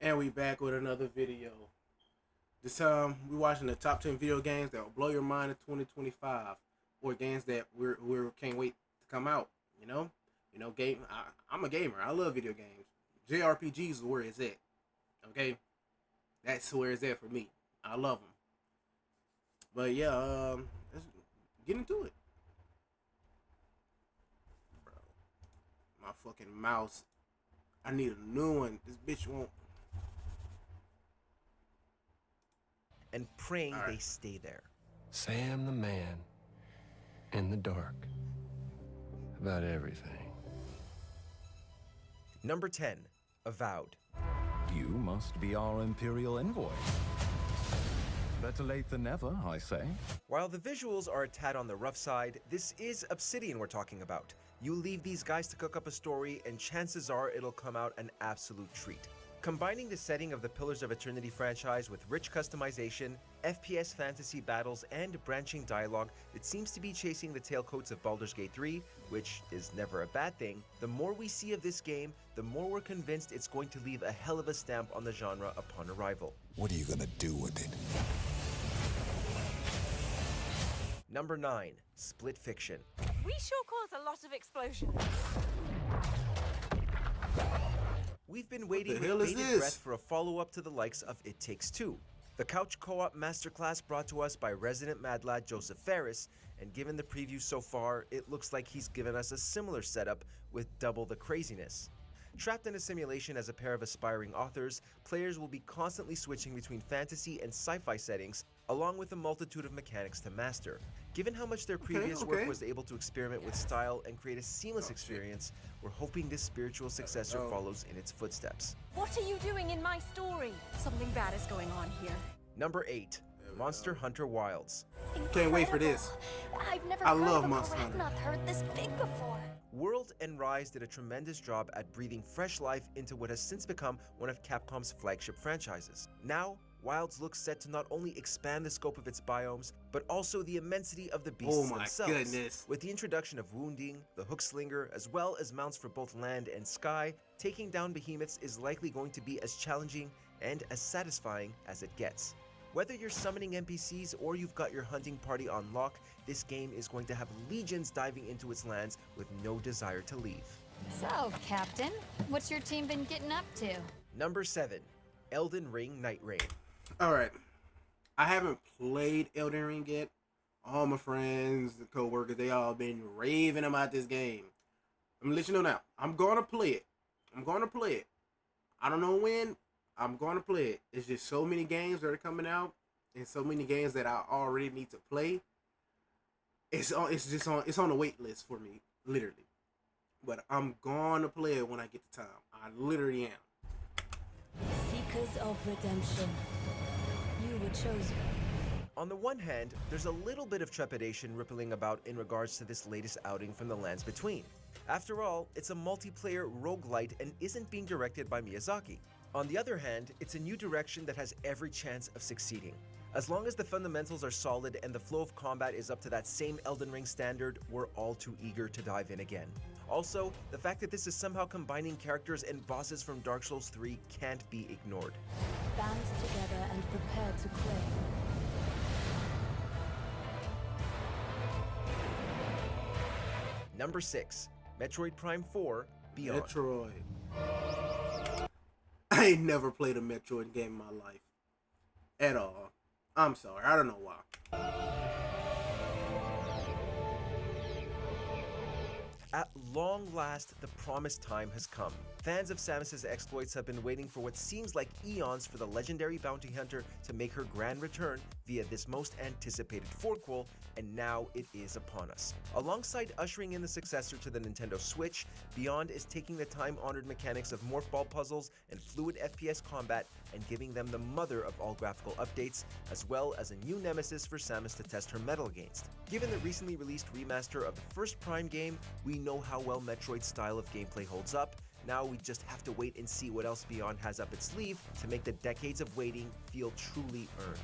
And we back with another video. This time we watching the top 10 video games that will blow your mind in 2025, or games that we can't wait to come out. Game. I'm a gamer. I love video games. JRPGs is where it's at. Okay, that's where it's at for me. I love them. But yeah, let's get into it, bro. My fucking mouse. I need a new one. This bitch won't. And praying they stay there. Sam the man in the dark about everything. Number 10, Avowed. You must be our Imperial envoy. Better late than never, I say. While the visuals are a tad on the rough side, this is Obsidian we're talking about. You leave these guys to cook up a story, and chances are it'll come out an absolute treat. Combining the setting of the Pillars of Eternity franchise with rich customization, FPS fantasy battles, and branching dialogue that seems to be chasing the tailcoats of Baldur's Gate 3, which is never a bad thing, the more we see of this game, the more we're convinced it's going to leave a hell of a stamp on the genre upon arrival. What are you gonna do with it? Number 9, Split Fiction. We sure cause a lot of explosions. We've been waiting What the hell with is bated this? breath for a follow-up to the likes of It Takes Two. The couch co-op masterclass brought to us by resident mad lad Joseph Ferris, and given the preview so far, it looks like he's given us a similar setup with double the craziness. Trapped in a simulation as a pair of aspiring authors, players will be constantly switching between fantasy and sci-fi settings, along with a multitude of mechanics to master. Given how much their previous work was able to experiment with style and create a seamless experience, we're hoping this spiritual successor follows in its footsteps. What are you doing in my story? Something bad is going on here. Number 8, Monster Hunter Wilds. Can't wait for this. I've never I heard love of a Monster Hunter. Not heard this big before. World and Rise did a tremendous job at breathing fresh life into what has since become one of Capcom's flagship franchises. Now, Wilds looks set to not only expand the scope of its biomes, but also the immensity of the beasts Oh my themselves. goodness. With the introduction of wounding, the hookslinger, as well as mounts for both land and sky, taking down behemoths is likely going to be as challenging and as satisfying as it gets. Whether you're summoning NPCs or you've got your hunting party on lock, this game is going to have legions diving into its lands with no desire to leave. So, Captain, what's your team been getting up to? Number 7, Elden Ring Night Rain. Alright. I haven't played Elden Ring yet. All my friends, the co-workers, they all been raving about this game. I'm gonna let you know now. I'm gonna play it. I don't know when. I'm gonna play it. It's just so many games that are coming out, and so many games that I already need to play. It's on the wait list for me, literally. But I'm gonna play it when I get the time. I literally am. Seekers of redemption, you were chosen. On the one hand, there's a little bit of trepidation rippling about in regards to this latest outing from the Lands Between. After all, it's a multiplayer roguelite and isn't being directed by Miyazaki. On the other hand, it's a new direction that has every chance of succeeding. As long as the fundamentals are solid and the flow of combat is up to that same Elden Ring standard, we're all too eager to dive in again. Also, the fact that this is somehow combining characters and bosses from Dark Souls 3 can't be ignored. Band together and prepare to claim. Number 6, Metroid Prime 4 Beyond. Metroid. I ain't never played a Metroid game in my life. At all. I'm sorry. I don't know why. At long last, the promised time has come. Fans of Samus's exploits have been waiting for what seems like eons for the legendary bounty hunter to make her grand return via this most anticipated forquel, and now it is upon us. Alongside ushering in the successor to the Nintendo Switch, Beyond is taking the time-honored mechanics of morph ball puzzles and fluid FPS combat and giving them the mother of all graphical updates, as well as a new nemesis for Samus to test her mettle against. Given the recently released remaster of the first Prime game, we know how well Metroid's style of gameplay holds up. Now we just have to wait and see what else Beyond has up its sleeve to make the decades of waiting feel truly earned.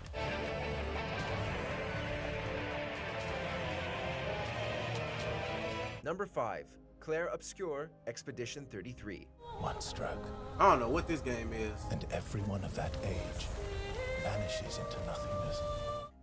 Number 5, Claire Obscure Expedition 33. One stroke, I don't know what this game is. and everyone of that age vanishes into nothingness.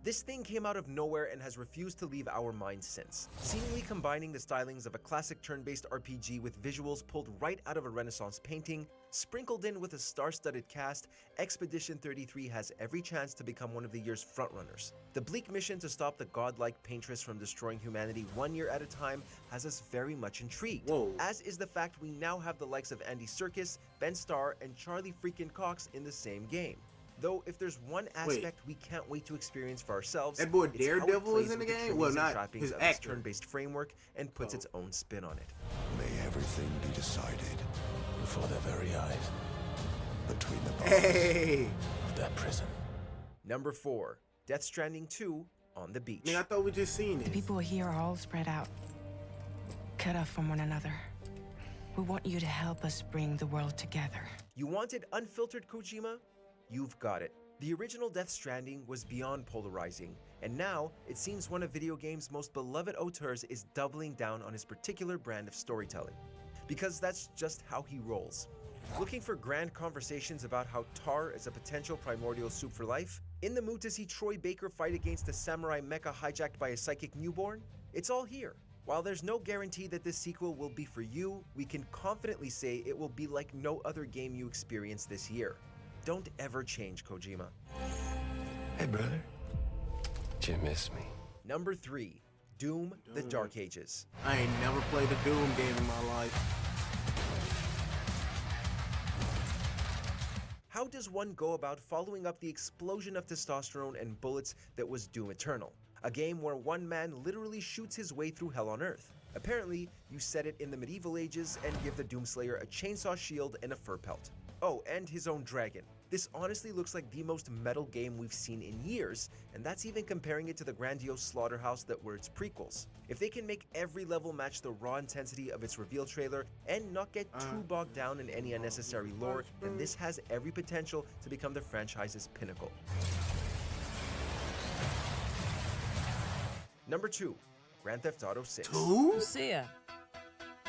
This thing came out of nowhere and has refused to leave our minds since, seemingly combining the stylings of a classic turn-based RPG with visuals pulled right out of a Renaissance painting. Sprinkled in with a star-studded cast, Expedition 33 has every chance to become one of the year's frontrunners. The bleak mission to stop the godlike paintress from destroying humanity 1 year at a time has us very much intrigued. Whoa. As is the fact we now have the likes of Andy Serkis, Ben Starr, and Charlie freaking Cox in the same game. Though if there's one aspect we can't wait to experience for ourselves, That boy it's how it Daredevil is plays in the with game? trimmings Well, and not trappings his of its actor. turn-based framework and puts Oh. its own spin on it. May everything be decided Before their very eyes between the bars. Hey, of that prison. Number 4, Death Stranding 2 on the beach. man, I thought we just seen The this. people here are all spread out, cut off from one another. We want you to help us bring the world together. You wanted unfiltered Kojima? You've got it. The original Death Stranding was beyond polarizing, and now it seems one of video games' most beloved auteurs is doubling down on his particular brand of storytelling. Because that's just how he rolls. Looking for grand conversations about how tar is a potential primordial soup for life? In the mood to see Troy Baker fight against a samurai mecha hijacked by a psychic newborn? It's all here. While there's no guarantee that this sequel will be for you, we can confidently say it will be like no other game you experience this year. Don't ever change, Kojima. Hey, brother. Did you miss me? Number 3, Doom: The Dark Ages. I ain't never played a Doom game in my life. How does one go about following up the explosion of testosterone and bullets that was Doom Eternal? A game where one man literally shoots his way through hell on earth. Apparently, you set it in the medieval ages and give the Doomslayer a chainsaw shield and a fur pelt. Oh, and his own dragon. This honestly looks like the most metal game we've seen in years, and that's even comparing it to the grandiose Slaughterhouse that were its prequels. If they can make every level match the raw intensity of its reveal trailer and not get too bogged down in any unnecessary lore, then this has every potential to become the franchise's pinnacle. Number 2, Grand Theft Auto 6. Two? Lucia,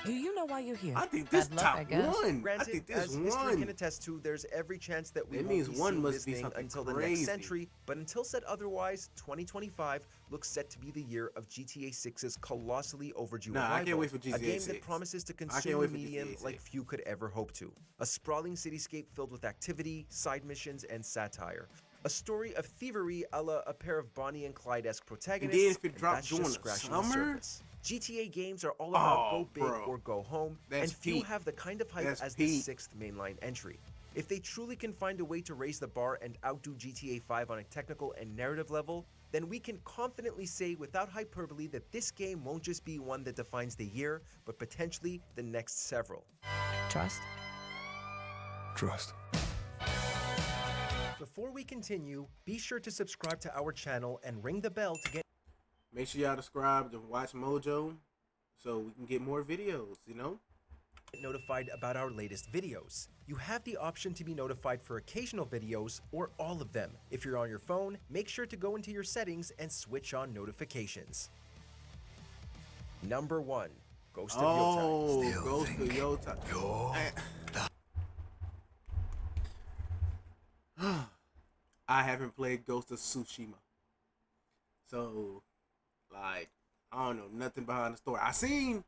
do you know why you're here? I think this Bad luck, top I guess. one. I Granted, think this as history one. can attest to, there's every chance that we That won't means be one seeing must this be thing something until the crazy. next century, but until said otherwise, 2025 looks set to be the year of GTA 6's colossally overdue Nah, I arrival. can't wait for A GTA game 6. that promises to I can't consume wait the for medium GTA 6. like few could ever hope to. A sprawling cityscape filled with activity, side missions, and satire. A story of thievery a la a pair of Bonnie and Clyde-esque protagonists, if it and dropped that's during just the scratching the summer? surface. GTA games are all about Oh, go big bro. or go home, That's and few peak. have the kind of hype That's as the peak. 6th mainline entry. If they truly can find a way to raise the bar and outdo GTA 5 on a technical and narrative level, then we can confidently say without hyperbole that this game won't just be one that defines the year, but potentially the next several. Trust? Trust. Before we continue, be sure to subscribe to our channel and ring the bell to get Make sure y'all subscribe to Watch Mojo so we can get more videos, you know? notified about our latest videos. You have the option to be notified for occasional videos or all of them. If you're on your phone, make sure to go into your settings and switch on notifications. Number 1, Ghost of Yotei. Oh, Ghost of Yotei. I haven't played Ghost of Tsushima. So, like, I don't know nothing behind the story. I seen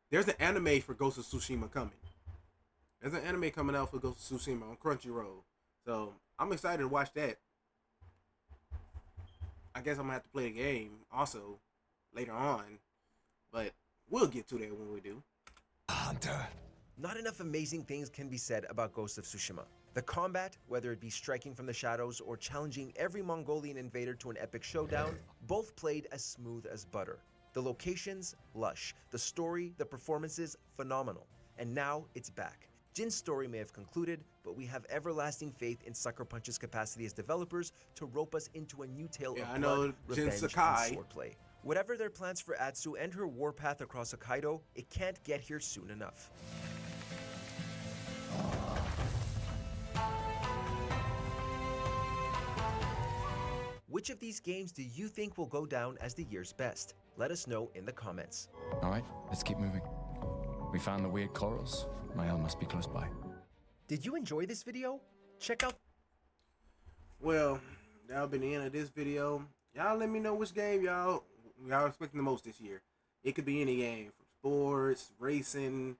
there's an anime for Ghost of Tsushima coming. There's an anime coming out for Ghost of Tsushima on Crunchyroll. So, I'm excited to watch that. I guess I'm gonna have to play the game also later on. But we'll get to that when we do. Hunter. Not enough amazing things can be said about Ghost of Tsushima. The combat, whether it be striking from the shadows or challenging every Mongolian invader to an epic showdown, both played as smooth as butter. The locations, lush. The story, the performances, phenomenal. And now it's back. Jin's story may have concluded, but we have everlasting faith in Sucker Punch's capacity as developers to rope us into a new tale Yeah, of I blood, know Jin revenge, Sakai. and swordplay. Whatever their plans for Atsu and her warpath across Hokkaido, it can't get here soon enough. Which of these games do you think will go down as the year's best? Let us know in the comments. All right, let's keep moving. We found the weird corals. Mael must be close by. Did you enjoy this video? Check out Well, that'll be the end of this video. Y'all let me know which game y'all expecting the most this year. It could be any game, from sports, racing,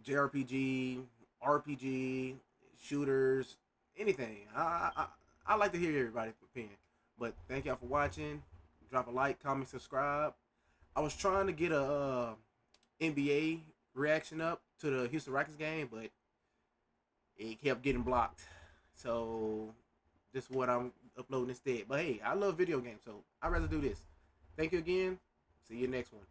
JRPG, RPG, shooters, anything. I like to hear everybody's opinion. But thank y'all for watching. Drop a like, comment, subscribe. I was trying to get a NBA reaction up to the Houston Rockets game, but it kept getting blocked. So this is what I'm uploading instead. But hey, I love video games, so I'd rather do this. Thank you again. See you next one.